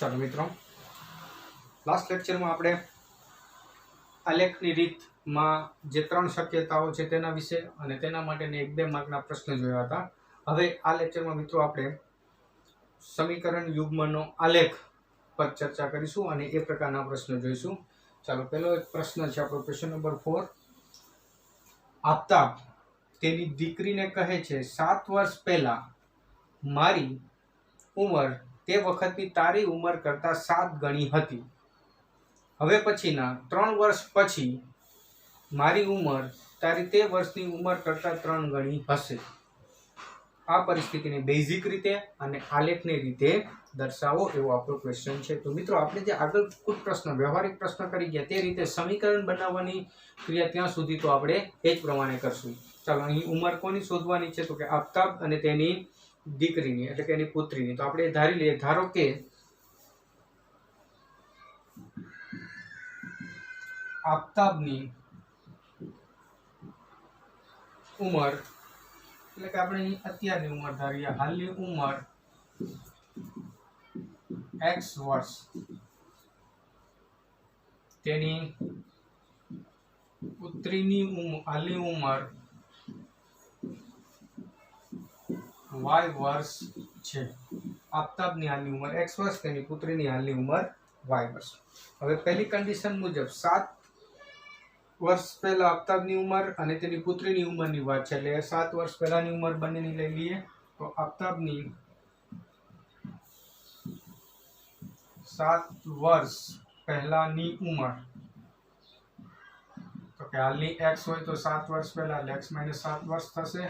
चलो मित्रों, last lecture में आपणे आलेखनी रीत में जे 3 शक्यताओं छे तेना विषे अने तेना माटेने 1-2 मार्कना प्रश्न जोया हता। हवे आ लेक्चर में मित्रों आपणे समीकरण युग्मनो आलेख पर चर्चा करीशुं अने ए प्रकारना प्रश्न जोईशुं। चलो, पहलो एक प्रश्न छे आपणो क्वेश्चन नंबर 4। आफ्ताब तेनी दीकरीने कहे छे 7 वर्ष पहला मारी उमर ते वखतनी तारी उमर करता 7 गणी हती। हवे पछीना 3 वर्ष पछी मारी उमर तारी ते वर्षनी उमर करता 3 गणी हशे। आ परिस्थितिने बेसिक रीते अने आलेखनी रीते दर्शावो एवो आपणो क्वेश्चन छे। तो मित्रों, आपणे जे आगळ कुछ प्रश्न व्यवहारिक प्रश्न करी गया ते रीते समीकरण बनाववानी क्रिया त्यां सुधी तो आपणे ए ज प्रमाणे करशुं। चालो, अहीं उमर कोनी शोधवानी छे तो के आफ्ताब अने तेनी दीकरीनी એટલે કે એની પુત્રીની। તો આપણે ધારી લઈએ, ધારો કે आफ्ताबनी उमर એટલે કે આપણે અહીં અત્યારની ઉંમર ધારીએ, હાલની ઉંમર x વર્ષ, તેની પુત્રીની હાલની ઉંમર y વર્ષ છે। आफ्ताबनी हालनी उमर x वर्ष, तेनी पुत्रीनी हालनी उमर y वर्ष। हवे पहली कंडीशन मुजब 7 वर्ष पहला आफ्ताबनी उमर अने तेनी पुत्रीनी उमरनी वात छे, એટલે 7 वर्ष पहलानी उमर बंनेनी लई लीए। तो आफ्ताबनी 7 वर्ष पहलानी उमर, तो के हालनी x होय तो 7 वर्ष पहला એટલે x - 7 वर्ष थशे।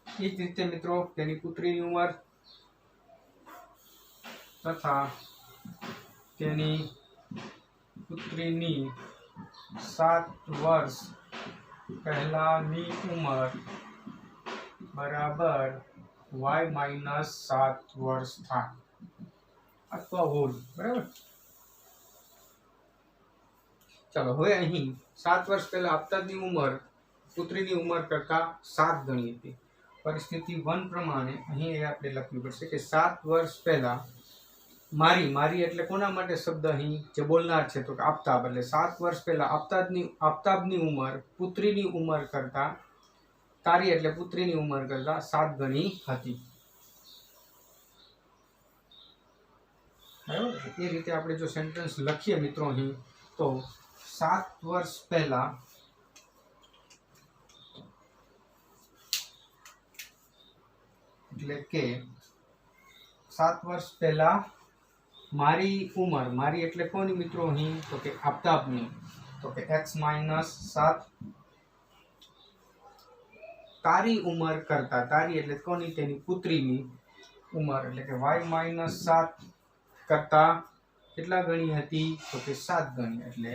ए ज रीते मित्रों तेनी पुत्रीनी उमर तथा तेनी पुत्रीनी 7 वर्ष पहलानी उमर बराबर y - 7 वर्ष था अथवा होल, बराबर। चलो, हवे अहीं 7 वर्ष पहला आफ्ताबनी उमर पुत्रीनी उमर करता 7 गणी हती। परिस्थिति 1 प्रमाणे अहीं ए आपणे लखવું પડશે કે 7 वर्ष पहला मारी, मारी એટલે કોના માટે શબ્દ અહીં જે બોલનાર છે તો કે आफ्ताब, એટલે 7 वर्ष पहला आफ्ताबनी उमर पुत्रीनी उमर करता, तारी એટલે पुत्रीनी उमर करता 7 गणी हती। बराबर, ए रीते આપણે જો સેન્ટેન્સ લખીએ મિત્રો અહીં તો 7 वर्ष पहला એટલે કે 7 वर्ष पहला मारी उमर, मारी એટલે કોની મિત્રો અહીં તો કે आफ्ताबनी, તો કે x - 7 तारी उमर करता, तारी એટલે કોની તેની પુત્રીની ઉમર એટલે કે y - 7 करता કેટલા ગણી હતી તો કે 7 ગણી એટલે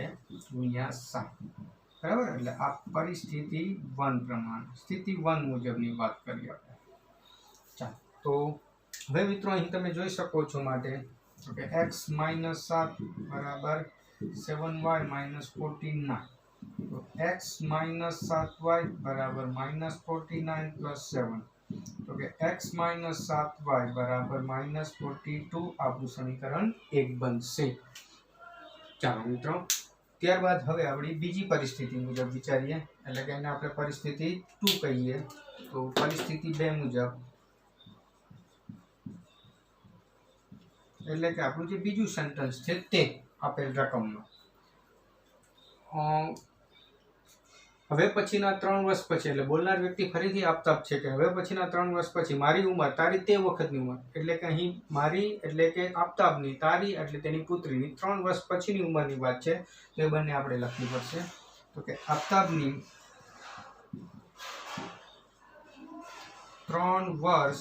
ગુણ્યા 7, બરાબર। એટલે આ પરિસ્થિતિ 1 પ્રમાણે સ્થિતિ 1 મુજબની વાત કરી આપણે। ચાલો, તો હવે મિત્રો અહીં તમે જોઈ શકો છો માટે તો કે x - 7 બરાબર 7y - 49, તો x - 7y बराबर -49 + 7, तो कि x - 7y बराबर -42 આપણું સમીકરણ 1 બનશે। ચાલો મિત્રો, ત્યારબાદ હવે આપણી બીજી પરિસ્થિતિ મુજબ વિચારીએ, એટલે કે એને આપણે પરિસ્થિતિ 2 કહીએ। તો પરિસ્થિતિ 2 મુજબ એટલે કે આપણું જે બીજું સેન્ટેન્સ છે તે આપેલ રકમનો હવે પછીના 3 વર્ષ પછી, એટલે બોલનાર વ્યક્તિ ફરીથી आफ्ताब છે કે હવે પછીના 3 વર્ષ પછી મારી ઉંમર તારી તે વખતની ઉંમર, એટલે કે અહીં મારી એટલે કે आफ्ताबની, તારી એટલે તેની પુત્રીની 3 વર્ષ પછીની ઉંમરની વાત છે। તો એ બંને આપણે લખવી પડશે। તો કે आफ्ताबની 3 વર્ષ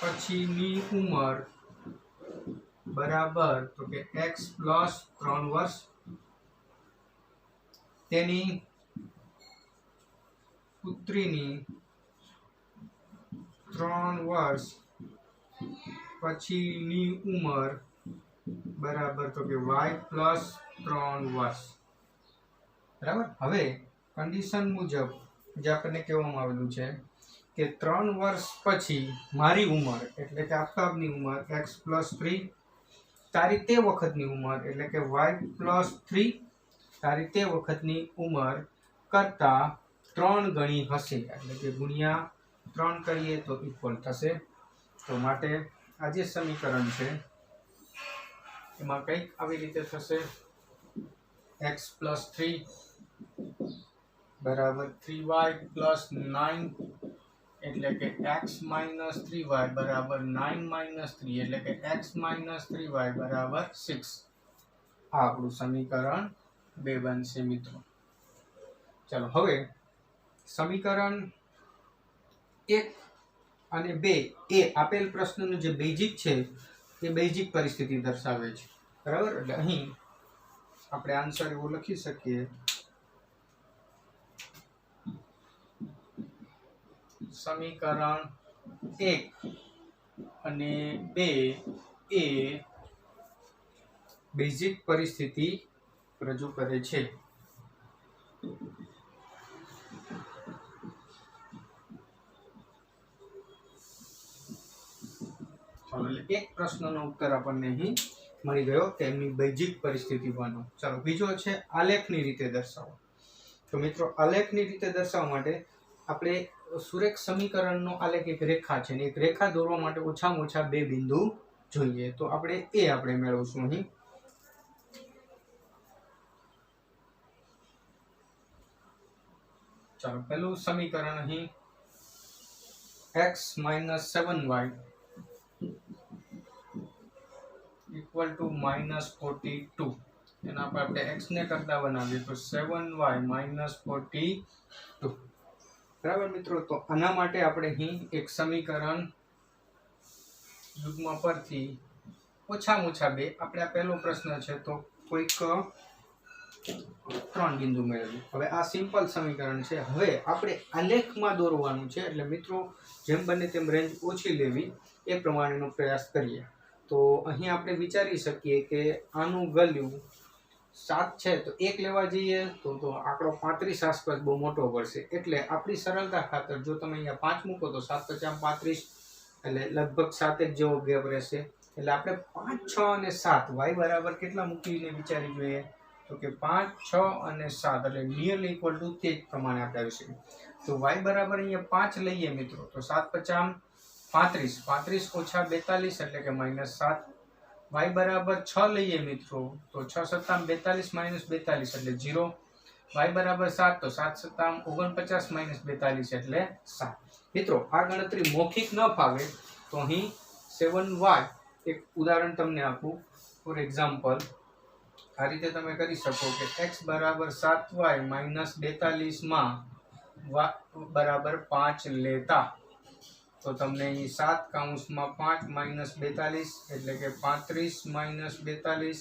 પછીની ઉંમર बराबर तो के x + 3 वर्ष, तेनी पुत्रीनी 3 वर्ष पछीनी उमर बराबर तो के y + 3 वर्ष, बराबर। हवे कंडीशन मुजब जे आपने कहेवामां आवेलुं छे के 3 वर्ष पछी मारी उमर એટલે કે आफ्ताबनी उमर x + 3 તારી તે વખતની ઉંમર એટલે કે y+3 તારી તે વખતની ઉંમર કરતા 3 ગણી હશે એટલે કે ગુણ્યા 3 કરીએ તો ઇક્વલ થશે. તો માટે આ જે સમીકરણ છે એમાં કંઈક આવી રીતે થશે x+3 બરાબર 3y + 9 એટલે કે x - 3y બરાબર 9 - 3 એટલે કે x - 3y બરાબર 6. આ આપણું સમીકરણ 2 બનશે મિત્રો. ચાલો હવે સમીકરણ 1 અને 2 એ આપેલ પ્રશ્નનું જે બેઝિક છે એ બેઝિક પરિસ્થિતિ દર્શાવે છે બરાબર. એટલે અહીં આપણે આન્સર એવો લખી શકીએ સમીકરણ 1 અને 2 એ બેઝિક પરિસ્થિતિ રજૂ કરે છે. એક પ્રશ્નનો ઉત્તર આપણને અહીં મળી ગયો કે એમની બેઝિક પરિસ્થિતિ બનો. ચાલો બીજો છે આલેખની રીતે દર્શાવો. તો મિત્રો આલેખની રીતે દર્શાવવા માટે આપણે સુરેખ સમીકરણનો આલેખ એક રેખા છે ને એક રેખા દોરવા માટે ઓછામાં ઓછા 2 બિંદુ જોઈએ. તો આપણે મેળવશું અહીં. ચાલો પહેલું સમીકરણ અહીં x - 7y equal to -42. એના પર આપણે x ને કરતા બનાવીએ તો 7y - 42 બરાબર મિત્રો. તો આના માટે આપણે અહીં એક સમીકરણ યુગ્મ પરથી ઓછામાં ઓછા 2 આપણે આ પહેલો પ્રશ્ન છે તો કોઈક 3 બિંદુ મેળવ્યું. હવે આ સિમ્પલ સમીકરણ છે. હવે આપણે આલેખમાં દોરવાનું છે એટલે મિત્રો જેમ બને તેમ રેન્જ ઓછી લેવી એ પ્રમાણેનો પ્રયાસ કરીએ. તો અહીં આપણે વિચારી શકીએ કે આનું વેલ્યુ 7 છે તો 1 લેવા જઈએ તો આંકડો 35 આસપાસ બહુ મોટો પડશે. એટલે આપણી સરળતા ખાતર જો તમે અહીંયા 5 મૂકો તો 7 × 5 = 35 એટલે લગભગ 7 જેવો ગેપ રહેશે. એટલે આપણે 5, 6 અને 7 y બરાબર કેટલા મૂકીને વિચારી જોઈએ તો કે 5, 6 અને 7 એટલે નિયરલી ઇક્વલ ટુ તે જ પ્રમાણે આપણે આવી શકીએ. તો y બરાબર અહીંયા 5 લઈએ મિત્રો તો 7 × 5 = 35 35 - 42 એટલે કે -7. y બરાબર 6 લઈએ મિત્રો તો 6 × 7 = 42 - 42 એટલે 0. y બરાબર 7 તો 7 × 7 = 49 - 42 એટલે 7. મિત્રો આ ગણતરી મૌખિક ન ફાવે તો અહીં 7y એક ઉદાહરણ તમને આપું. ફોર એક્ઝામ્પલ આ રીતે તમે કરી શકો કે x બરાબર 7y - 42 માં y બરાબર 5 લેતા તો તમને અહીં 7 / 5 - 42 એટલે કે 35 - 42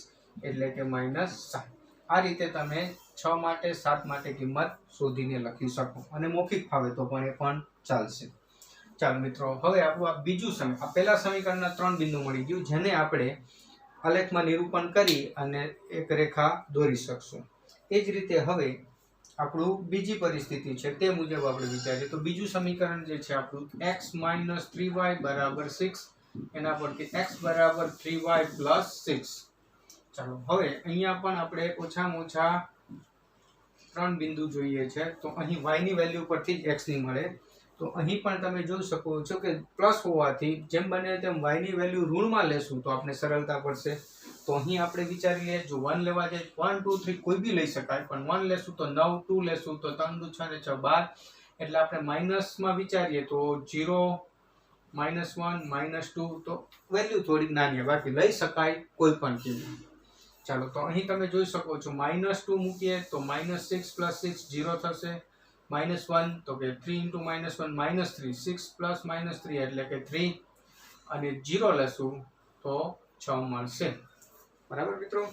એટલે કે -7. આ રીતે તમે 6 માટે 7 માટે કિંમત શોધીને લખી શકો અને મૌખિક ફાવે તો પણ એ પણ ચાલશે. ચાલો મિત્રો હવે આપણું આ બીજું આ પહેલા સમીકરણના 3 બિંદુ મળી ગયું જેને આપણે આલેખમાં નિરૂપણ કરી અને એક રેખા દોરી શકશું. એ જ રીતે હવે આપણું બીજી પરિસ્થિતિ છે તે મુજબ આપણે વિચારીએ તો બીજું સમીકરણ જે છે આપણું x - 3y = 6 એના પરથી x બરાબર 3y + 6. ચાલો હવે અહીંયા પણ આપણે ઓછામાં ઓછા 3 બિંદુ જોઈએ છે. તો અહીં y ની વેલ્યુ પરથી જ x ની મળે. તો અહીં પણ તમે જોઈ શકો છો કે પ્લસ હોવાથી જેમ બને તેમ y ની વેલ્યુ ઋણમાં લેશું તો આપણે સરળતા પડશે. તો અહીં આપણે વિચારી લઈએ જો 1 લેવા જાય 1, 2, 3 કોઈ બી લઈ શકાય પણ 1 લેશું તો 9, 2 લેશું તો 3, 2, 6 ને 6 12 એટલે આપણે માઇનસમાં વિચારીએ તો 0, -1, -2 તો વેલ્યુ થોડીક નાની બાકી લઈ શકાય કોઈ પણ કિંમત. ચાલો તો અહીં તમે જોઈ શકો છો -2 મૂકીએ તો -6 + 6 0 થશે. -1 તો કે 3 × -1 -3 6 + -3 એટલે કે 3 અને 0 લેશું તો 6 મળશે. બરાબર મિત્રો.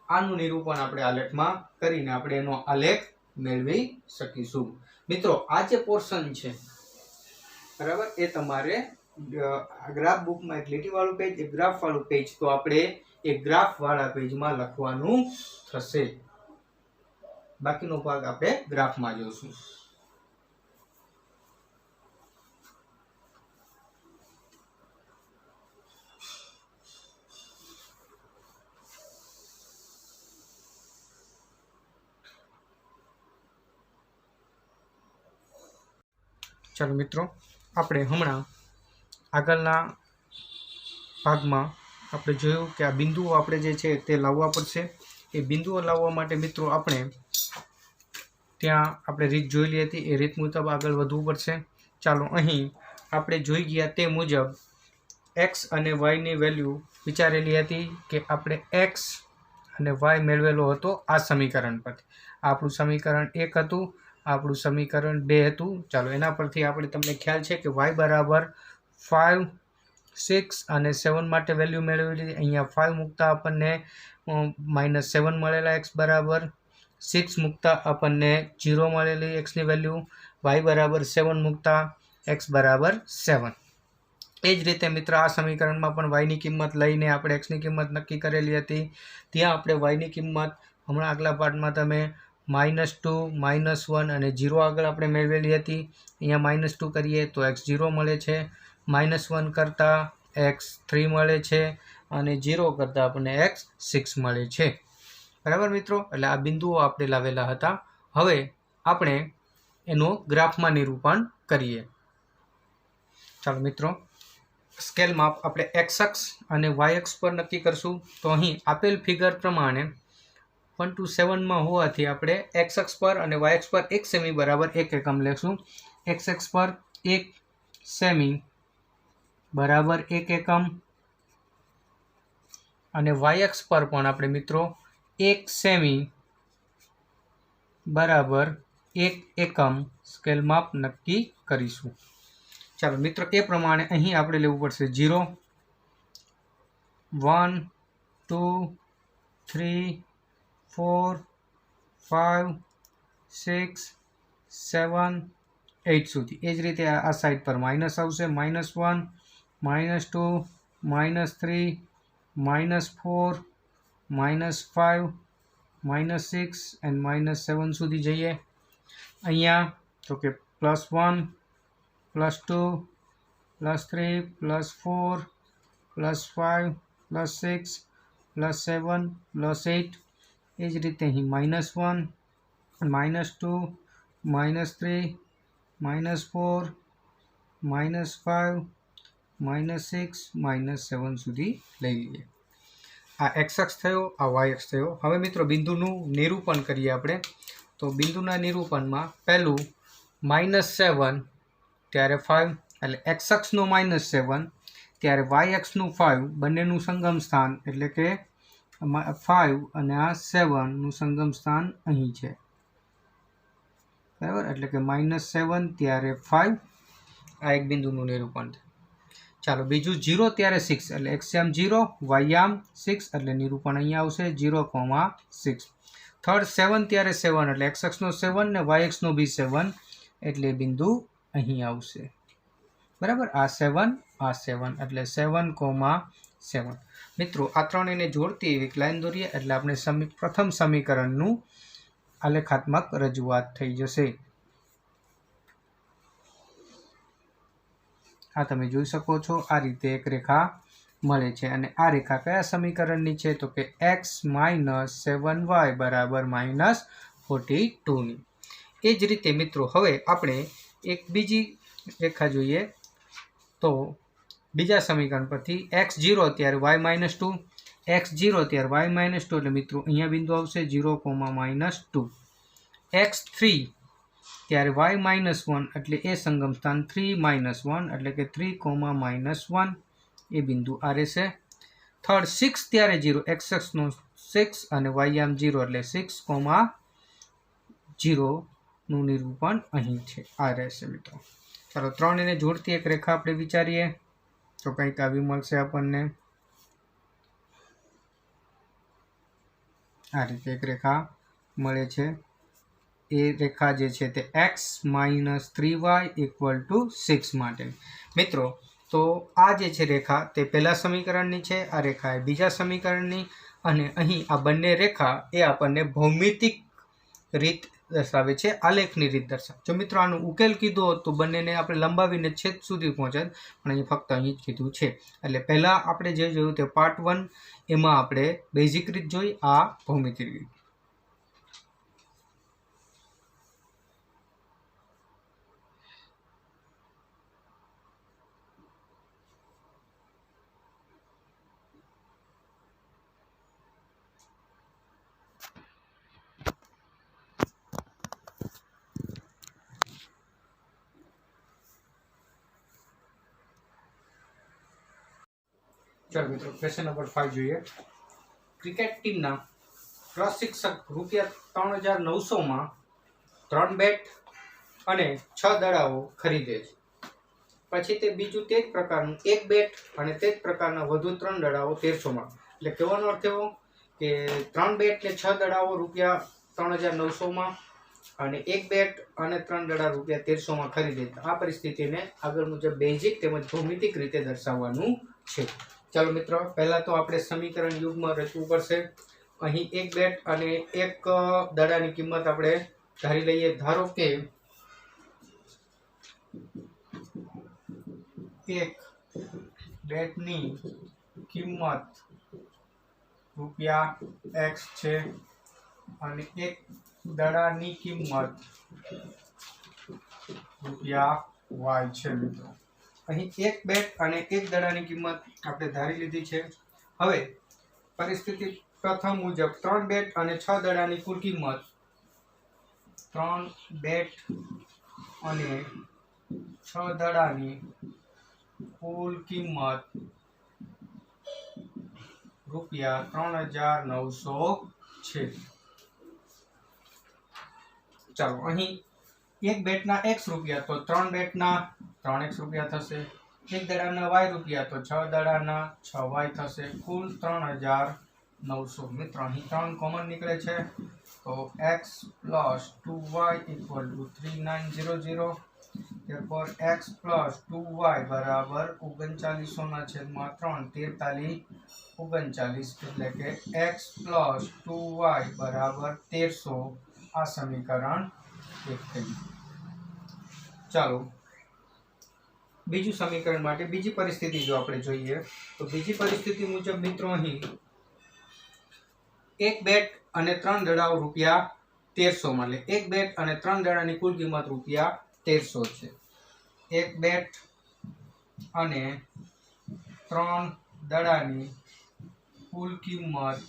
આનું નિરૂપણ આપણે આલેખમાં કરીને આપણે એનો આલેખ મેળવી શકીશું. મિત્રો આ જે પોર્શન છે બરાબર એ તમારે ગ્રાફ બુકમાં એક લીટી વાળું પેજ એક ગ્રાફ વાળું પેજ તો આપણે એક ગ્રાફ વાળા પેજમાં લખવાનું થશે. બાકીનો ભાગ આપણે ગ્રાફમાં જોશું. ચાલો મિત્રો, આપણે હમણાં આગળના ભાગમાં આપણે જોયું કે આ બિંદુઓ આપણે જે છે તે લાવવા પડશે. એ બિંદુઓ લાવવા માટે મિત્રો આપણે ત્યાં આપણે રીત જોયેલી હતી, એ રીત મુજબ આગળ વધવું પડશે. ચાલો, અહીં આપણે જોઈ ગયા તે મુજબ એક્સ અને વાયની વેલ્યુ વિચારેલી હતી કે આપણે એક્સ અને વાય મેળવેલો હતો આ સમીકરણ પરથી. આપણું સમીકરણ 1 હતું, આપણું સમીકરણ 2 હતું. ચાલો, એના પરથી આપણે તમને ખ્યાલ છે કે વાય બરાબર 5, 6 અને 7 માટે વેલ્યુ મેળવેલી. અહીંયા 5 મૂકતા આપણને -7 મળેલા, એક્સ બરાબર 6 મૂકતા આપણને 0 મળેલી એક્સની વેલ્યુ, વાય બરાબર 7 મૂકતા એક્સ બરાબર 7. એ જ રીતે મિત્ર આ સમીકરણમાં પણ વાયની કિંમત લઈને આપણે એક્સની કિંમત નક્કી કરેલી હતી. ત્યાં આપણે વાયની કિંમત હમણાં આગલા પાર્ટમાં તમે -2, -1 અને 0 આગળ આપણે મેળવેલી હતી. અહીંયા -2 કરીએ તો એક્સ 0 મળે છે, -1 કરતાં એક્સ 3 મળે છે અને 0 કરતાં આપણને એક્સ 6 મળે છે. બરાબર મિત્રો, એટલે આ બિંદુઓ આપણે લાવેલા હતા. હવે આપણે એનો ગ્રાફમાં નિરૂપણ કરીએ. ચાલો મિત્રો, સ્કેલ માપ આપણે એક્સ અક્ષ અને વાય અક્ષ પર નક્કી કરશું. તો અહીં આપેલ ફિગર પ્રમાણે 1 to 7માં હોવાથી આપણે એક્સ અક્ષ પર અને વાય અક્ષ પર 1 સેમી બરાબર 1 એકમ લેશું. એક્સ અક્ષ પર 1 સેમી બરાબર 1 એકમ અને વાય અક્ષ પર પણ આપણે મિત્રો 1 સેમી બરાબર 1 એકમ સ્કેલ માપ નક્કી કરીશું. ચાલો મિત્રો, એ પ્રમાણે અહીં આપણે લેવું પડશે 0, 1, 2, 3, 4, 5, 6, 7, 8 સુધી. એ જ રીતે આ સાઈડ પર માઇનસ આવશે, -1, -2, -3, -4, -5, -6 અને -7 સુધી જઈએ. અહીંયા તો કે +1, +2, +3, +4, +5, +6, +7, +8. એ જ રીતે અહીં -1, -2, -3, -4, -5, -6, -7 સુધી લઈ લઈએ. આ એક્સ અક્ષ થયો, આ વાય અક્ષ થયો. હવે મિત્રો બિંદુનું નિરૂપણ કરીએ આપણે. તો બિંદુના નિરૂપણમાં પહેલું -7 ત્યારે 5, એટલે એક્સ અક્ષનું -7 ત્યારે વાય અક્ષનું 5, બંનેનું સંગમ સ્થાન એટલે કે 5 અને આ 7નું સંગમ સ્થાન અહીં છે. બરાબર, એટલે કે -7 ત્યારે 5, આ એક બિંદુનું નિરૂપણ છે. ચાલો, બીજું 0 ત્યારે 6, એટલે એક્સ યામ 0, વાય યામ 6, એટલે નિરૂપણ અહીંયા આવશે 0,6. થર્ડ 7 ત્યારે 7, એટલે એક્સ અક્ષનો 7 ને વાય અક્ષનો બી 7, એટલે બિંદુ અહીં આવશે. બરાબર, આ 7, આ 7, એટલે 7,7. મિત્રો, આ ત્રણેયને જોડતી એક લાઈન દોરીએ એટલે આપણે પ્રથમ સમીકરણનું આલેખાત્મક રજૂઆત થઈ જશે. આ તમે જોઈ શકો છો, આ રીતે એક રેખા મળે છે. અને આ રેખા કયા સમીકરણની છે? તો કે x - 7y બરાબર -42ની. એ જ રીતે મિત્રો હવે આપણે એક બીજી રેખા જોઈએ. તો બીજા સમીકરણ પરથી x0 ત્યારે y -2, x0 ત્યારે y -2, એટલે મિત્રો અહીંયા બિંદુ આવશે 0,-2. x3 ત્યારે y -1, એટલે એ સંગમ સ્થાન 3 - 1, એટલે કે 3,-1, એ બિંદુ આ રહેશે. થર્ડ 6 ત્યારે 0, x અક્ષનો 6 અને y યામ 0, એટલે 6,0 નું નિરૂપણ અહીં છે, આ રહેશે મિત્રો. ચાલો, ત્રણેયને જોડતી એક રેખા આપણે વિચારીએ તો કંઈક આવી મળશે આપણને. આ રીતે એક રેખા મળે છે. એ રેખા જે છે તે x - 3y = 6 માટે. મિત્રો, તો આ જે છે રેખા તે પહેલા સમીકરણની છે, આ રેખા એ બીજા સમીકરણની, અને અહીં આ બંને રેખા એ આપણને ભૌમિતિક રીત દર્શાવે છે, આલેખની રીત દર્શાવે. જો મિત્રો આનો ઉકેલ કીધો હોત તો બંનેને આપણે લંબાવીને છેદ સુધી પહોંચત, પણ અહીં ફક્ત અહીં જ કીધું છે. એટલે પહેલાં આપણે જે જોયું તે પાર્ટ 1, એમાં આપણે બેઝિક રીત જોઈ, આ ભૌમિતિક રીત. ચાલો મિત્રો ક્વેશ્ચન નંબર 5 જોઈએ. ક્રિકેટ ટીમના પ્રશિક્ષક ₹3,900 માં 3 બેટ અને 6 દડાઓ ખરીદે છે. પછી તે બીજું તે જ પ્રકારનું 1 બેટ અને તે જ પ્રકારના વધુ 3 દડાઓ 1,300 માં. એટલે કહેવાનો અર્થ એવો કે 3 બેટ ને 6 દડાઓ ₹3,900 માં અને 1 બેટ અને 3 દડા ₹1,300 માં ખરીદે. આ પરિસ્થિતિને આગળ મુજબ બેઝિક તેમજ ભૌમિતિક રીતે દર્શાવવાનું છે. ચાલો મિત્રો, પહેલા તો આપણે સમીકરણ યુગમાં રચવું પડશે. અહીં 1 બેટ અને 1 દડાની કિંમત આપણે ધારી લઈએ. ધારો કે 1 બેટની કિંમત ₹x છે અને 1 દડાની કિંમત ₹y છે. મિત્રો અહીં 1 બેટ અને 1 દડાની કિંમત આપણે ધારી લીધી છે. હવે પરિસ્થિતિ પ્રથમ મુજબ 3 બેટ અને 6 દડાની કુલ કિંમત 3 બેટ અને 6 દડાની કુલ કિંમત ₹3,900 છે. ચાલો, અહીં 1 બેટના x રૂપિયા તો 3 બેટના 3x રૂપિયા થશે. 1 દડાના y રૂપિયા તો 6 દડાના 6y થશે. કુલ 3,900. મિત્રો અહીં 3 કોમન નીકળે છે તો x + 2y = 3,900. therefore x + 2y = 39/3 43 એટલે કે x + 2y = 1,300. આ સમીકરણ 1 થયું. ચાલો, બીજું સમીકરણ માટે બીજી પરિસ્થિતિ જો આપણે જોઈએ તો બીજી પરિસ્થિતિ મુજબ મિત્રો અહીં 1 બેટ અને 3 દડાઓ ₹1,300 માં. એટલે 1 બેટ અને 3 દડાની કુલ કિંમત ₹1,300 છે. 1 બેટ અને 3 દડાની કુલ કિંમત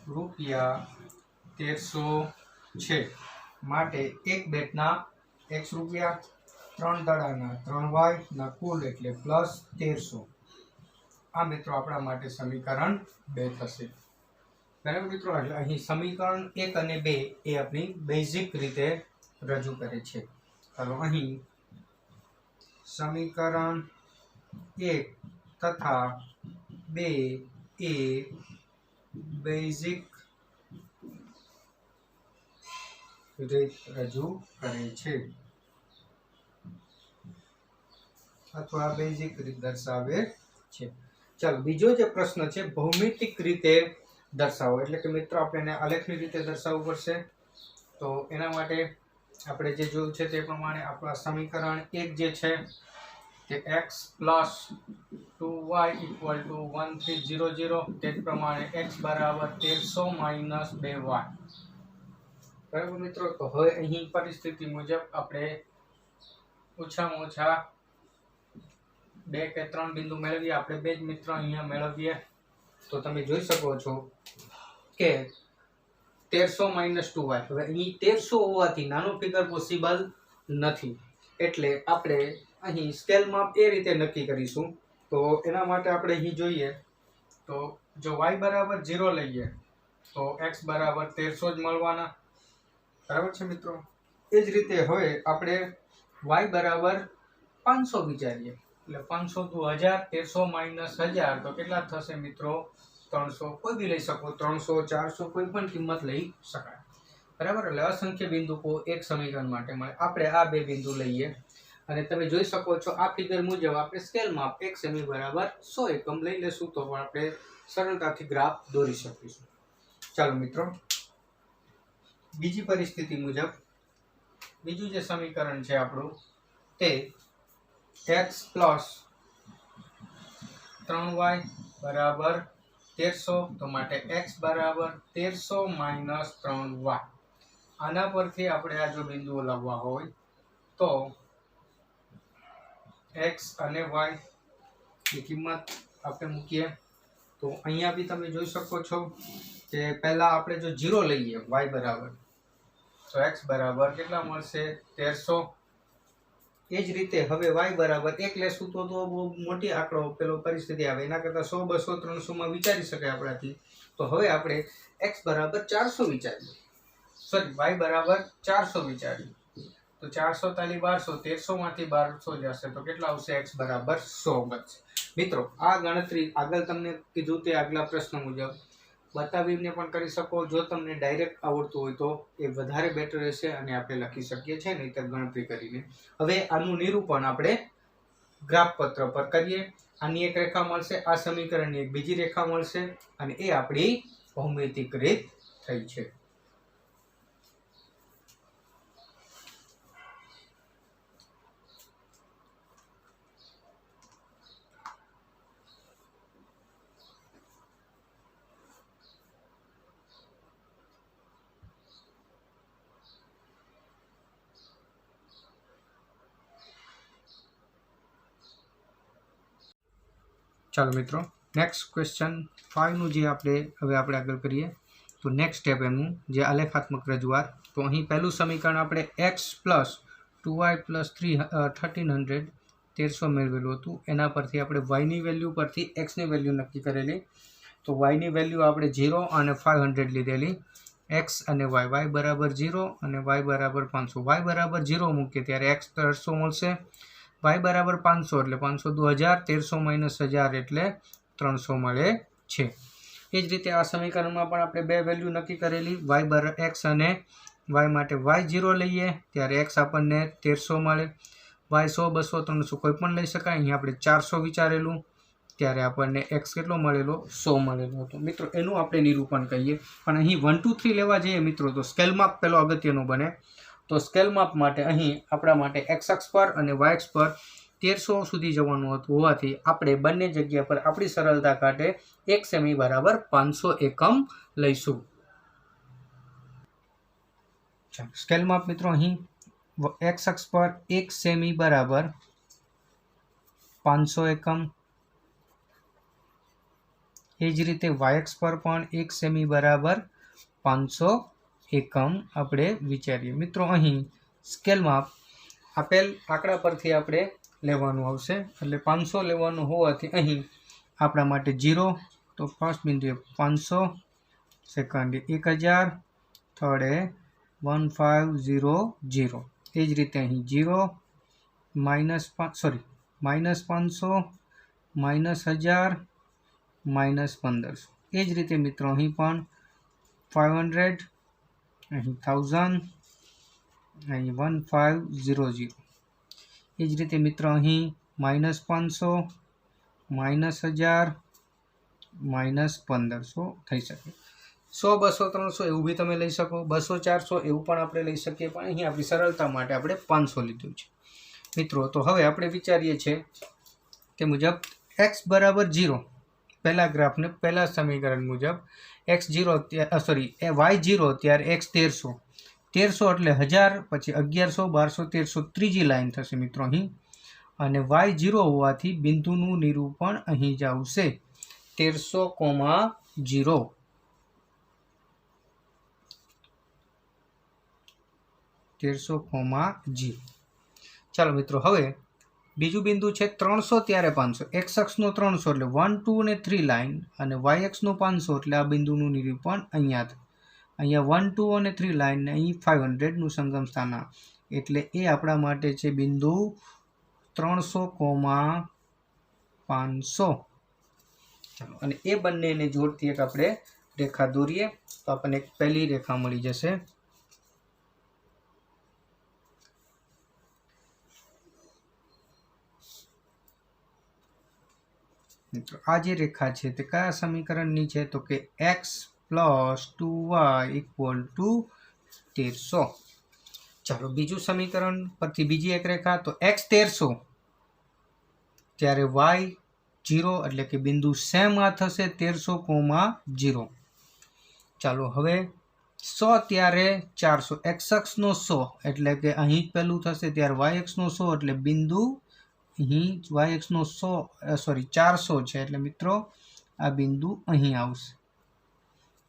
₹1,300 છે. માટે 1 બેટના x રૂપિયા, 3 દડાના 3y ના કુલ એટલે +1,300. આ મિત્રો આપણા માટે સમીકરણ 2 થશે. બરાબર મિત્રો, એટલે અહીં સમીકરણ 1 અને 2 એ આપણી બેઝિક રીતે રજૂ કરે છે. ચાલો, અહીં સમીકરણ 1 તથા 2 એ બેઝિક રીત રજૂ કરે છે અથવા બેઝિક રીત દર્શાવે છે. ચાલો, બીજો જે પ્રશ્ન છે ભૌમિતિક રીતે દર્શાવો. એટલે કે મિત્રો આપણે એને આલેખની રીતે દર્શાવવું પડશે. તો એના માટે આપણે જે જોયું છે તે પ્રમાણે આપણા સમીકરણ 1 જે છે તે x + 2y = 1300. તે જ પ્રમાણે x = 1,300 - 2y. બરાબર મિત્રો, તો હવે અહીં પરિસ્થિતિ મુજબ આપણે ઓછામાં ઓછા 2 કે 3 બિંદુ મેળવીએ. આપણે 2 જ મિત્રો અહીંયા મેળવીએ તો તમે જોઈ શકો છો કે 1,300 - 2y. હવે અહીં 1,300 હોવાથી નાનો ફિગર પોસિબલ નથી. એટલે આપણે અહીં સ્કેલ માપ એ રીતે નક્કી કરીશું. તો એના માટે આપણે અહીં જોઈએ તો જો y = 0 લઈએ તો x = 1,300 જ મળવાના. બરાબર છે મિત્રો. એ જ રીતે હવે આપણે y = 500 વિચારીએ. એટલે 500 × 1,000, 1,300 - 1,000 તો કેટલા થશે મિત્રો? 300. કોઈ બી લઈ શકો, 300, 400 કોઈ પણ કિંમત લઈ શકાય. બરાબર, એટલે અસંખ્ય બિંદુઓ એક સમીકરણ માટે મળે. આપણે આ 2 બિંદુ લઈએ અને તમે જોઈ શકો છો આ ફિગર મુજબ આપણે સ્કેલ માપ 1 સેમી = 100 એકમ લઈ લેશું તો પણ આપણે સરળતાથી ગ્રાફ દોરી શકીશું. ચાલો મિત્રો, બીજી પરિસ્થિતિ મુજબ બીજું જે સમીકરણ છે આપણું તે x + 3y = 1,300. તો માટે x = 1,300 - 3y. આના પરથી આપણે આ જો બિંદુઓ લાવવા હોય તો x અને y ની કિંમત આપણે મૂકીએ. તો અહીંયા બી તમે જોઈ શકો છો કે પહેલા આપણે જો 0 લઈએ y બરાબર તો x બરાબર કેટલા મળશે? 1,300. એ જ રીતે હવે y બરાબર 1 લેશું તો બહુ મોટી આંકડો પેલો પરિસ્થિતિ આવે, એના કરતાં 100 200 300 વિચારી શકાય આપણાથી. તો હવે આપણે x બરાબર 400 વિચારીએ, સોરી y બરાબર 400 વિચારીએ. તો 400 તાલી 1200, 1300 માંથી 1200 જશે તો કેટલા આવશે? x બરાબર 100 બનશે. મિત્રો આ ગણતરી આગળ તમને કીધું તે આગલા પ્રશ્ન મુજબ બતાવીને પણ કરી શકો. જો તમને ડાયરેક્ટ આવડતું હોય તો એ વધારે બેટર રહેશે અને આપણે લખી શકીએ છીએ નહીંતર ગણતરી કરીને. હવે આનું નિરૂપણ આપણે ગ્રાફ પત્ર પર કરીએ. આની એક રેખા મળશે, આ સમીકરણની એક બીજી રેખા મળશે અને એ આપણી ભૌમિતિક રીત થઈ છે. ચાલો મિત્રો, નેક્સ્ટ ક્વેશ્ચન 5 નું જે આપણે આગળ કરીએ. તો નેક્સ્ટ સ્ટેપ એનું જે આલેખાત્મક રજૂઆત. તો અહીં પહેલું સમીકરણ આપણે x પ્લસ 2y પ્લસ 1300 મેળવેલું હતું. એના પરથી આપણે yની વેલ્યુ પરથી xની વેલ્યુ નક્કી કરેલી. તો yની વેલ્યુ આપણે 0 અને 500 લીધેલી. x અને y બરાબર 0 અને y બરાબર 500. y બરાબર 0 મૂકીએ ત્યારે x 1300 મળશે. y બરાબર 500 એટલે 500 2000, 1300 માઇનસ 1000 એટલે 300 મળે છે. એ જ રીતે આ સમીકરણમાં પણ આપણે બે વેલ્યુ નક્કી કરેલી. y બરાબર x અને y માટે y0 લઈએ ત્યારે x આપણને 1300 મળે. y 100 200 300 કોઈ પણ લઈ શકાય. અહીં આપણે 400 વિચારેલું ત્યારે આપણને x કેટલો મળેલો? 100 મળેલો હતો. મિત્રો એનું આપણે નિરૂપણ કહીએ. પણ અહીં 1 2 3 લેવા જઈએ મિત્રો તો સ્કેલ માપ પેલો અગત્યનો બને. તો સ્કેલ માપ માટે અહીં આપણા માટે x અક્ષ પર અને y અક્ષ પર 1300 સુધી જવાનું હતું હોવાથી આપણે બંને જગ્યા પર આપણી સરળતા કાટે 1 સેમી બરાબર 500 એકમ લઈશું. સ્કેલ માપ મિત્રો અહીં x અક્ષ પર 1 સેમી બરાબર 500 એકમ. એ જ રીતે y અક્ષ પર પણ 1 સેમી બરાબર 500 એકમ આપણે વિચારીએ. મિત્રો અહીં સ્કેલ માપ આપેલ આંકડા પરથી આપણે લેવાનું આવશે. એટલે 500 લેવાનું હોવાથી અહીં આપણા માટે 0 તો ફર્સ્ટ બિંદુએ 500, સેકન્ડ 1000, થર્ડ એ 1500. એ જ રીતે અહીં 0 -500, -1000, -1500. એ જ રીતે મિત્રો અહીં પણ 500, અહીં 1000, અહીં 1500. એ જ રીતે મિત્રો અહીં -500, -1000, -1500 થઈ શકે. 100 200 300 એવું બી તમે લઈ શકો. 200 400 એવું પણ આપણે લઈ શકીએ. પણ અહીં આપણી સરળતા માટે આપણે 500 લીધું છે. મિત્રો તો હવે આપણે વિચારીએ છીએ તે મુજબ x બરાબર 0 પહેલા ગ્રાફને પહેલા સમીકરણ મુજબ y0 ત્યારે x 1300 એટલે 1000, પછી 1100 1200 1300 ત્રીજી લાઈન થશે મિત્રો અહીં. અને y0 હોવાથી બિંદુનું નિરૂપણ અહીં જ આવશે 1300,0. ચાલો મિત્રો, હવે બીજું બિંદુ છે 300 ત્યારે 500. x અક્ષનો 300 એટલે 1 2 અને 3 લાઈન અને y અક્ષનો 500 એટલે આ બિંદુનું નિરૂપણ અહીંયા 1 2 અને 3 લાઈન ને અહીં 500નું સંગમ સ્થાન. એટલે એ આપણા માટે છે બિંદુ 300,500. ચાલો, અને એ બંનેને જોડતી એક આપણે રેખા દોરીએ તો આપણને એક પહેલી રેખા મળી જશે. મિત્રો આ જે રેખા છે તે કયા સમીકરણની છે? તો કે x plus 2y equal to 1300. ચાલો, બીજું સમીકરણ પરથી બીજી એક રેખા. તો x 1300 ત્યારે y0 એટલે કે બિંદુ સેમ આ થશે 1300,0. ચાલો, હવે 100 ત્યારે 400. x અક્ષનો 100 એટલે કે અહીં જ પહેલું થશે. ત્યારે y અક્ષનો 100 એટલે બિંદુ અહીં y અક્ષનો 400 છે એટલે મિત્રો આ બિંદુ અહીં આવશે.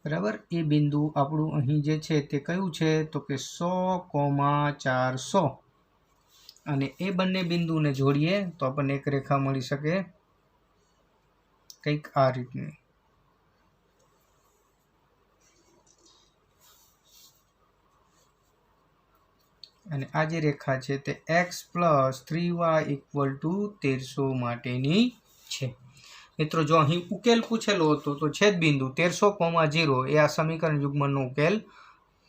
બરાબર, એ બિંદુ આપણું અહીં જે છે તે કયું છે? તો કે 100,400. અને એ બંને બિંદુને જોડીએ તો આપણને એક રેખા મળી શકે કંઈક આ રીતની. અને આ જે રેખા છે તે x+3y = 1300 માટેની છે. મિત્રો જો અહીં ઉકેલ પૂછેલો હતો તો છેદબિંદુ 1300,0 એ આ સમીકરણ યુગ્મનો ઉકેલ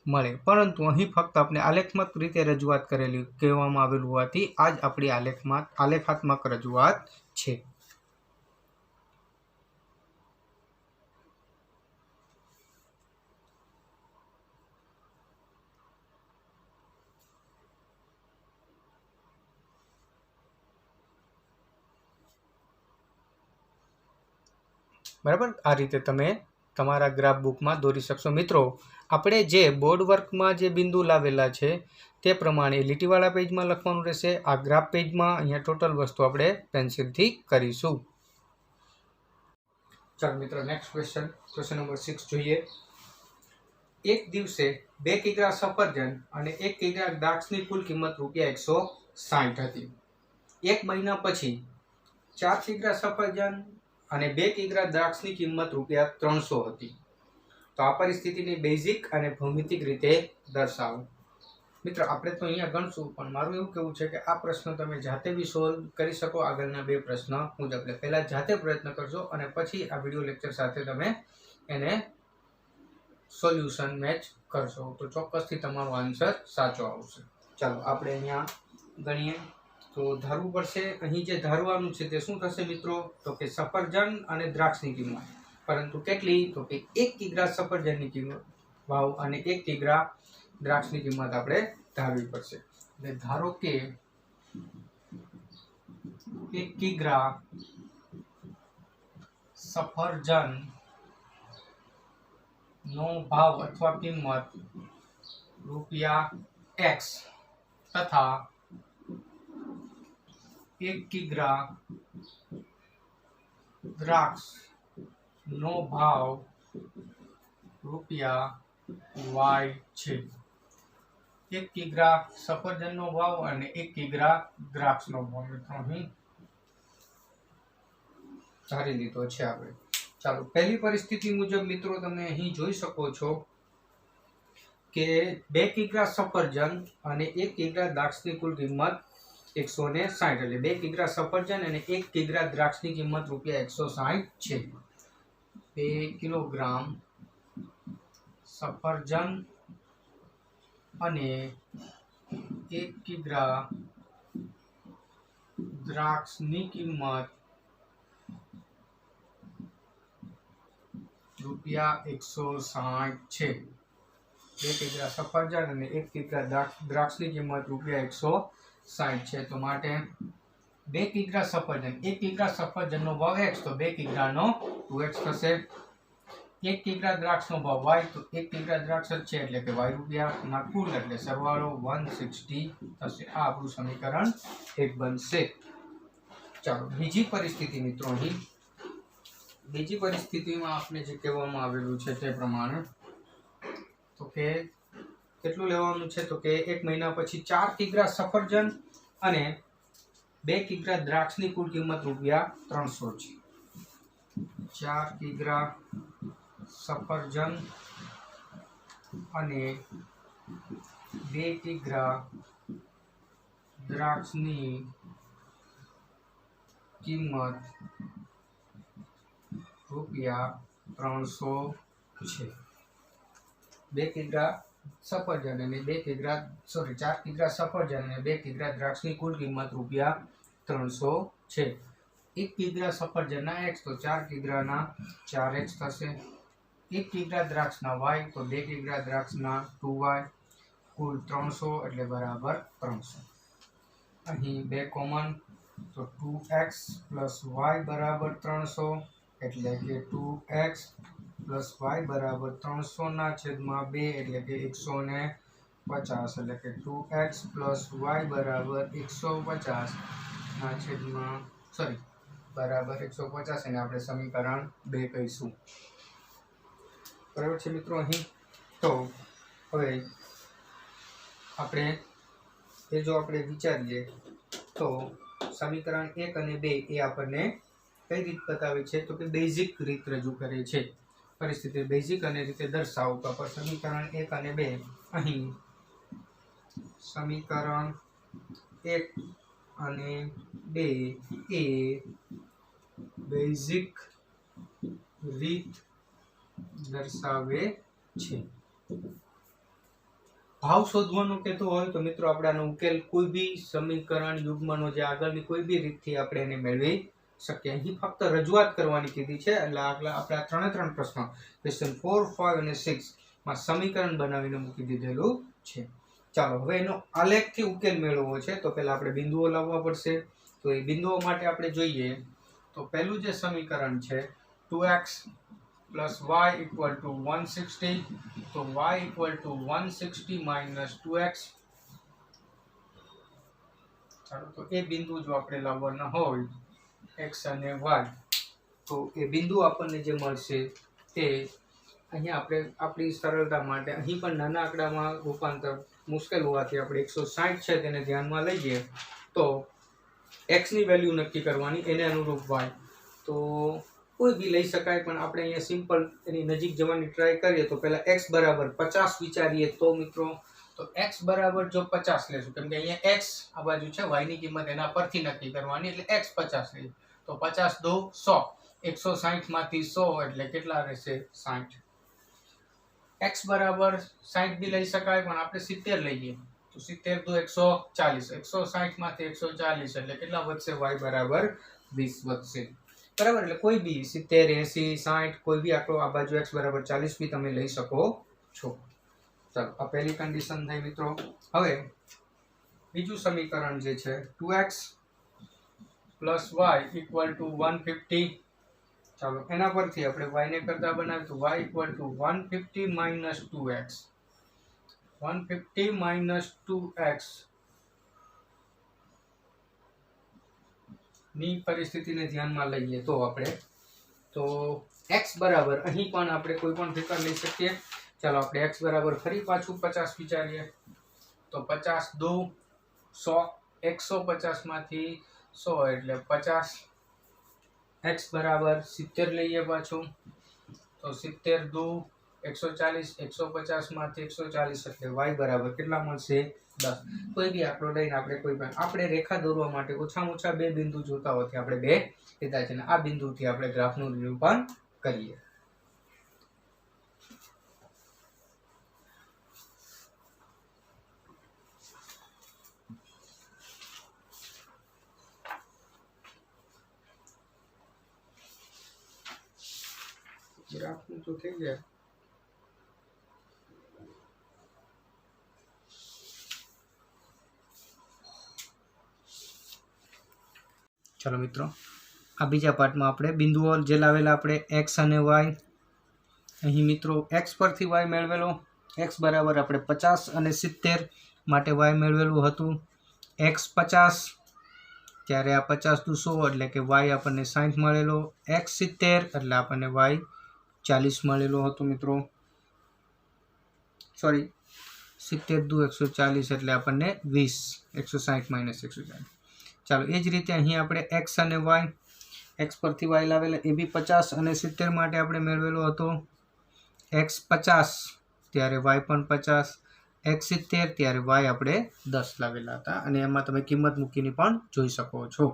મળે, પરંતુ અહીં ફક્ત આપણે આલેખાત્મક રીતે રજૂઆત કરેલી કહેવામાં આવેલું હોવાથી આ જ આપણી આલેખાત્મક રજૂઆત છે. બરાબર, આ રીતે તમે તમારા ગ્રાફ બુકમાં દોરી શકશો. મિત્રો આપણે જે બોર્ડ વર્કમાં જે બિંદુ લાવેલા છે તે પ્રમાણે લીટીવાળા પેજમાં લખવાનું રહેશે. આ ગ્રાફ પેજમાં અહીંયા ટોટલ વસ્તુ આપણે પેન્સિલથી કરીશું. ચાલો મિત્રો નેક્સ્ટ ક્વેશ્ચન નંબર 6 જોઈએ. એક દિવસે 2 કિગ્રા સફરજન અને 1 કિગ્રા દ્રાક્ષની કુલ કિંમત ₹160 હતી. એક મહિના પછી 4 કિગ્રા સફરજન અને 2 કિગ્રા દ્રાક્ષની કિંમત ₹300 હતી. તો આ પરિસ્થિતિની બેઝિક અને ભૌમિતિક રીતે દર્શાવો. મિત્રો આપણે તો અહીંયા ગણશું, પણ મારું એવું કહેવું છે કે આ પ્રશ્ન તમે જાતે બી સોલ્વ કરી શકો આગળના 2 પ્રશ્ન મુજબ. એટલે પહેલાં જાતે પ્રયત્ન કરજો અને પછી આ વિડીયો લેક્ચર સાથે તમે એને સોલ્યુશન મેચ કરશો તો ચોક્કસથી તમારો આન્સર સાચો આવશે. ચાલો આપણે અહીંયા ગણીએ. તો ધારવું પડશે, અહીં જે ધારવાનું છે તે શું થશે મિત્રો? તો કે સફરજન અને દ્રાક્ષની કિંમત, પરંતુ કેટલી? તો કે 1 કિગ્રા સફરજનની કિંમત ભાવ અને 1 કિગ્રા દ્રાક્ષની કિંમત આપણે ધારવી પડશે. એટલે ધારો કે 1 કિગ્રા સફરજન નો ભાવ અથવા કિંમત ₹x તથા 1 કિગ્રા દ્રાક્ષ નો ભાવ ₹y છે. 1 કિગ્રા સફરજનનો ભાવ અને 1 કિગ્રા દ્રાક્ષનો ભાવ અહીં ધારી લીધો છે આપણે. ચાલો પહેલી પરિસ્થિતિ મુજબ મિત્રો તમે અહીં જોઈ શકો છો કે 2 કિગ્રા સફરજન અને 1 કિગ્રા દ્રાક્ષની કુલ કિંમત 160. એટલે 2 કિગ્રા સફરજન અને 1 કિગ્રા દ્રાક્ષની કિંમત ₹160 છે. 2 કિલોગ્રામ સફરજન અને 1 કિગ્રા દ્રાક્ષની કિંમત ₹160 છે. 2 કિગ્રા સફરજન અને 1 કિગ્રા દ્રાક્ષની કિંમત ₹160 છે. તો માટે 2 કિગ્રા સફરજન, 1 કિગ્રા સફરજનનો ભાવ x તો 2 કિગ્રાનો 2x થશે. 1 કિગ્રા દ્રાક્ષનો ભાવ y તો 1 કિગ્રા દ્રાક્ષ છે એટલે કે y રૂપિયાના કુલ એટલે સરવાળો 160 થશે. આ આપણું સમીકરણ 1 બનશે. ચાલો બીજી પરિસ્થિતિ મિત્રો, અહીં બીજી પરિસ્થિતિમાં આપણે જે કહેવામાં આવેલું છે તે પ્રમાણે તો કે કેટલું લેવાનું છે? તો કે 1 મહિના પછી 4 કિગ્રા સફરજન અને 2 કિગ્રા દ્રાક્ષની કુલ કિંમત ₹300 છે. 4 કિગ્રા સફરજન અને 2 કિગ્રા દ્રાક્ષની કિંમત ₹300 છે. 2 કિગ્રા સફરજન અને 4 કિગ્રા સફરજન અને 2 કિગ્રા દ્રાક્ષની કુલ કિંમત ₹300 છે. 1 કિગ્રા સફરજનના x તો 4 કિગ્રાના 4x થશે. 1 કિગ્રા દ્રાક્ષના y તો 2 કિગ્રા દ્રાક્ષના 2y, કુલ 300 એટલે બરાબર 300. અહીં 2 કોમન તો 2x + y બરાબર 300 એટલે કે 2x + y બરાબર 300/2 એટલે કે 150 એટલે કે 2x + y બરાબર 150 બરાબર 150 એને આપણે સમીકરણ 2 કહીશું. બરાબર છે મિત્રો. અહીં તો હવે આપણે એ જો આપણે વિચારીએ તો સમીકરણ 1 અને 2 એ આપણને કઈ રીત બતાવે છે તો કે બેઝિક રીત રજૂ કરે છે. પરિસ્થિતિ બેઝિક અને રીતે દર્શાવો તો આપણે સમીકરણ 1 અને 2 અહીં સમીકરણ 1 અને 2 એ બેઝિક રીત દર્શાવે છે. ભાવ શોધવાનો કહેતો હોય તો મિત્રો આપણે આનો ઉકેલ કોઈ બી સમીકરણ યુગ્મનો જે આગળની કોઈ બી રીતથી આપણે એને મેળવી શકીએ. અહીં ફક્ત રજૂઆત કરવાની કીધી છે એટલે આપણે આ ત્રણ પ્રશ્નો ક્વેશ્ચન 4, 5 અને 6 માં સમીકરણ બનાવીને મૂકી દીધેલું છે. ચાલો હવે એનો આલેખથી ઉકેલ મેળવવો છે તો પહેલા આપણે બિંદુઓ લાવવા પડશે. તો એ બિંદુઓ માટે આપણે જોઈએ તો પહેલું જે સમીકરણ છે 2x plus y equal to 160, तो y equal to 160 minus 2x. ચાલો તો એ બિંદુ જો આપણે લાવવાના હોય x અને y તો એ બિંદુ આપણને જે મળશે તે અહીંયા આપણે આપણી સરળતા માટે અહીં પણ નાના આંકડામાં રૂપાંતર મુશ્કેલ હોવાથી આપણે 160 છે તેને ધ્યાનમાં લઈએ તો x ની વેલ્યુ નક્કી કરવાની એને અનુરૂપ y તો કોઈ બી લઈ શકાય પણ આપણે અહીંયા સિમ્પલ એની નજીક જવાની ટ્રાય કરીએ તો પહેલા x બરાબર 50 વિચારીએ તો મિત્રો તો x બરાબર જો 50 લેશું કેમ કે અહીંયા x આ બાજુ છે y ની કિંમત એના પરથી નક્કી કરવાની એટલે x 50 લઈએ તો 50 દો 100 160 માંથી 100 એટલે કેટલા રહેશે 60. x બરાબર 60 બી લઈ શકાય પણ આપણે 70 લઈએ તો 70 દો 140 160 માંથી 140 એટલે કેટલા વધશે y બરાબર 20 વધશે. બરાબર એટલે કોઈ બી 70 80 60 કોઈ બી આંકડો આ બાજુ x બરાબર 40 બી તમે લઈ શકો છો. ચાલો આ પહેલી કન્ડિશન થઈ મિત્રો. હવે બીજું સમીકરણ જે છે 2x plus y equal to 150. ચાલો એના પરથી આપણે y ને કરતા બનાવીએ તો y equal to 150 minus 2x. 150 minus 2x ની પરિસ્થિતિને ધ્યાનમાં લઈએ તો આપણે તો x બરાબર અહીં પણ આપણે કોઈ પણ ફિગર લઈ શકીએ. ચાલો આપણે x બરાબર ફરી પાછું 50 વિચારીએ તો 50 દો 100 150 માંથી 100 એટલે 50. x બરાબર 70 લઈએ પાછું તો 70 દો 140 150 માંથી 140 એટલે y બરાબર કેટલા મળશે 10. કોઈ બી આંકડો લઈને આપણે રેખા દોરવા માટે ઓછામાં ઓછા બે બિંદુ જોતા હોવાથી આપણે બે લીધા છે અને આ બિંદુથી આપણે ગ્રાફનું નિરૂપણ કરીએ. ગ્રાફનું તો થઈ ગયા. ચાલો મિત્રો આ બીજા પાર્ટમાં આપણે બિંદુઓ જે લાવેલા આપણે x અને y અહીં મિત્રો x પરથી y મેળવેલો x બરાબર આપણે 50 અને 70 માટે y મેળવેલું હતું x 50 ત્યારે આ 50 દુ 100 એટલે કે y આપણને 60 મળેલો x 70 એટલે આપણને y 40 મળેલો હતો મિત્રો. સોરી 70 દુ 140 એટલે આપણને 20 160 માઇનસ 140. ચાલો એ જ રીતે અહીં આપણે x અને y x પરથી y લાવેલા એ બી 50 અને 70 માટે આપણે મેળવેલો હતો x 50 ત્યારે y પણ 50 x 70 ત્યારે y આપણે 10 લાવેલા હતા અને એમાં તમે કિંમત મૂકીને પણ જોઈ શકો છો.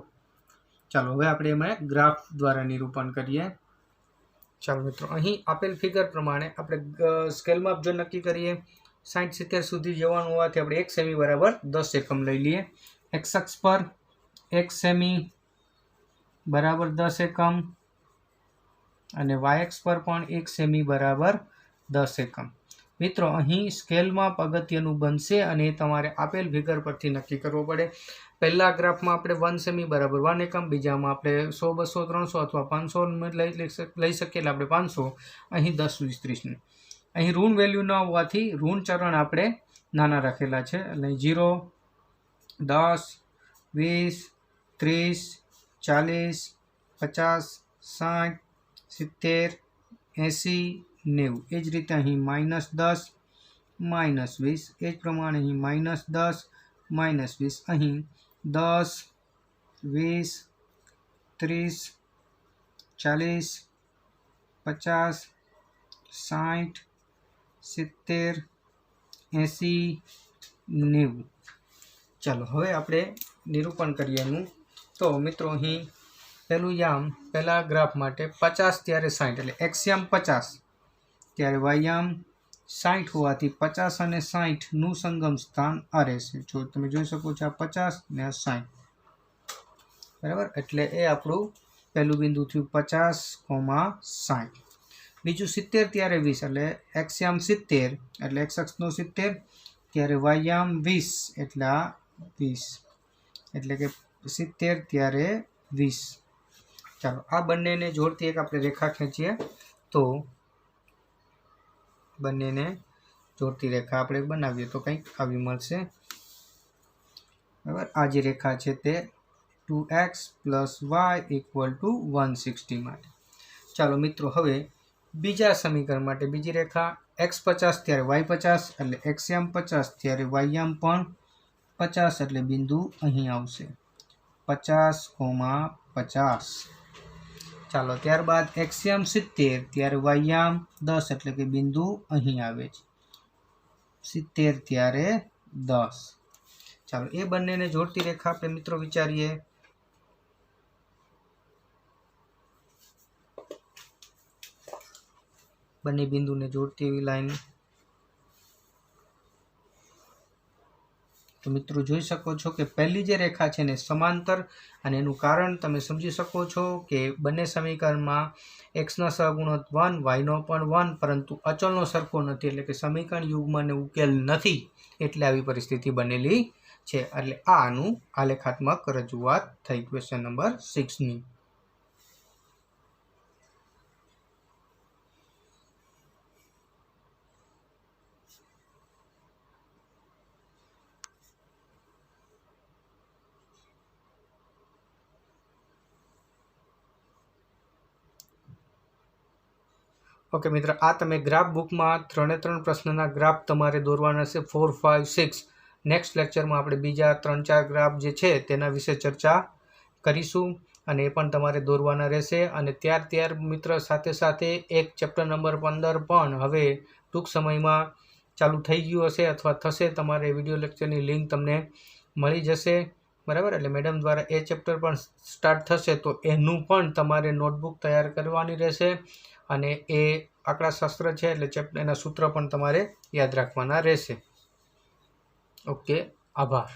ચાલો હવે આપણે એમાં ગ્રાફ દ્વારા નિરૂપણ કરીએ. ચાલો મિત્રો અહીં આપેલ ફિગર પ્રમાણે આપણે સ્કેલ માપ જો નક્કી કરીએ 60 70 સુધી જવાનું હોવાથી આપણે 1 સેમી બરાબર 10 એકમ લઈ લઈએ. x અક્ષ પર 1 સેમી બરાબર 10 એકમ અને y અક્ષ પર પણ 1 સેમી બરાબર 10 એકમ. મિત્રો અહીં સ્કેલ માપ અગત્યનું બનશે અને તમારે આપેલ ફિગર પરથી નક્કી કરવો પડે. પહેલા ગ્રાફમાં આપણે 1 સેમી બરાબર 1 એકમ, બીજામાં આપણે 100 200 300 અથવા 500 લઈ શકીએ એટલે આપણે 500. અહીં 10 20 30 અહીં ઋણ વેલ્યુ ન હોવાથી ઋણ ચરણ આપણે નાના રાખેલા છે એટલે 0 10 20 30 40 50 60 70 80 90. એ જ રીતે અહીં -10 -20 એ જ પ્રમાણે અહીં -10 -20 અહીં 10 20 30 40 50 60 70 80 90। ચાલો હવે આપણે નિરૂપણ કરીએ એનું। તો મિત્રો અહીં પહેલું યામ પહેલા ગ્રાફ માટે 50 ત્યારે 60 એટલે એક્સયામ 50 ત્યારે વાયામ 60 હોવાથી 50 અને 60નું સંગમ સ્થાન આ રહેશે। જો તમે જોઈ શકો છો આ 50 ને આ 60 બરાબર, એટલે એ આપણું પહેલું બિંદુ થયું 50,60। બીજું 70 ત્યારે 20 એટલે એક્સયામ 70 એટલે એક્સ અક્ષનો 70 ત્યારે વાયામ 20 એટલે આ 20 એટલે કે 70 ત્યારે 20। ચાલો આ બંનેને જોડતી એક આપણે રેખા ખેંચીએ તો બંનેને જોડતી રેખા આપણે બનાવીએ તો કંઈક આવી મળશે બરાબર। આ જે રેખા છે તે 2x + y = 160 માટે। ચાલો મિત્રો હવે બીજા સમીકરણ માટે બીજી રેખા x 50 ત્યારે y 50 એટલે એક્સયામ 50 ત્યારે વાયામ પણ 50 એટલે બિંદુ અહીં આવશે 50,50। ચાલો ત્યારબાદ એક્સયામ 70 ત્યારે વાયામ 10 એટલે કે બિંદુ અહીં આવે છે 70 ત્યારે 10। ચાલો એ બંનેને જોડતી રેખા આપણે મિત્રો વિચારીએ। બંને બિંદુને જોડતી એવી લાઈન। તો મિત્રો જોઈ શકો છો કે પહેલી જે રેખા છે ને સમાંતર, અને એનું કારણ તમે સમજી શકો છો કે બંને સમીકરણમાં એક્સના સહગુણક 1 વાયનો પણ 1 પરંતુ અચળનો સરખો નથી એટલે કે સમીકરણ યુગ્મને ઉકેલ નથી એટલે આવી પરિસ્થિતિ બનેલી છે। એટલે આનું આલેખાત્મક રજૂઆત થઈ ક્વેશ્ચન નંબર 6ની। ઓકે મિત્ર, આ તમે ગ્રાફ બુકમાં 3 પ્રશ્નના ગ્રાફ તમારે દોરવાના છે 4, 5, 6। નેક્સ્ટ લેક્ચરમાં આપણે બીજા 3-4 ગ્રાફ જે છે તેના વિશે ચર્ચા કરીશું અને એ પણ તમારે દોરવાના રહેશે। અને ત્યાર મિત્ર સાથે સાથે એક ચેપ્ટર નંબર 15 પણ હવે ટૂંક સમયમાં ચાલુ થઈ ગયું હશે અથવા થશે। તમારે વિડીયો લેક્ચરની લિંક તમને મળી જશે બરાબર, એટલે મેડમ દ્વારા એ ચેપ્ટર પણ સ્ટાર્ટ થશે તો એનું પણ તમારે નોટબુક તૈયાર કરવાની રહેશે અને એ આંકડાશાસ્ત્ર છે એટલે એના સૂત્ર પણ તમારે યાદ રાખવાના રહેશે। ઓકે, આભાર।